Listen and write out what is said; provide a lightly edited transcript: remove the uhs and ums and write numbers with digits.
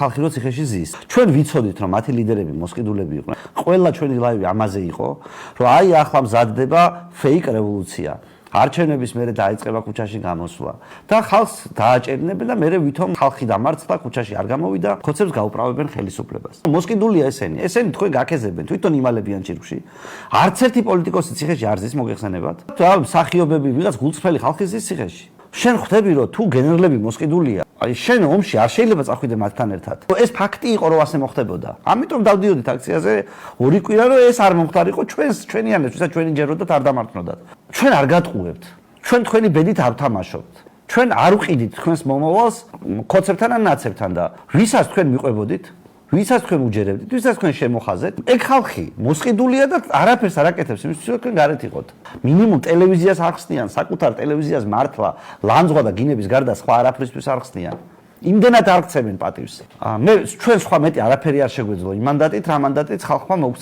ხალხი რო ციხეში ზის. ჩვენ ვიცოდით რომ მათი ლიდერები მოსყიდულები იყვნენ. ყველა ჩვენი ლაივი ამაზე იყო, რომ აი ახლა მზადდება ფეიქ რევოლუცია. არჩევნების მერე დაიწყება ქუჩაში გამოსვლა და ხალხს დააჭერნებენ და მერე ვითომ ხალხი დამარცხდა, ქუჩაში არ გამოვიდა, ხოცებს გაუправებენ ხელისუფლებას. მოსყიდულია ესენი თქვენ გაქეზებენ, თვითონ იმალებიან ჭირვში. არც ერთი პოლიტიკოსი ციხეში არ ზის მოგეხსენებათ. მსახიობები, ვიღაც გულწრფელი ხალხი ზის ციხეში. შენ ხვდები რომ თუ გენერლები მოსყიდულია, აი შენ ომში არ შეიძლება წახვიდე მათთან ერთად. ეს ფაქტი იყო რომ ასე მოხდებოდა. ამიტომ დავდიოდით აქციაზე 2 კვირა რომ ეს არ მომხდარიყო ჩვენიანებს, ვისაც ჩვენი ჯეროდათ არ დამარცხნოდათ. ჩვენ არ გატყუებთ. ჩვენ თქვენი ბედით არ ვთამაშობთ. ჩვენ არ ვყიდით თქვენს მომავალს ხოცებთან ან ნაცებთან და ვისაც თქვენ მიყვებოდით, ვისაც თქვენ უჯერებდით, ვისაც თქვენ შემოხაზეთ, ეგ ხალხი მოსყიდულია და არაფერს არ აკეთებს იმისთვის, რომ თქვენ გარეთ იყოთ. მინიმუმ ტელევიზიას არ ხსნიან, საკუთარ ტელევიზიას მართლა, ლანძღვა და გინების გარდა სხვა არაფრისთვის არ ხსნიან. იმდენად არ ქცევენ პატივს. მე ჩვენ სხვა მეტი არაფერი არ შეგვეძლო იმ მანდატით, რა მანდატით ხალხმა მოგვცა.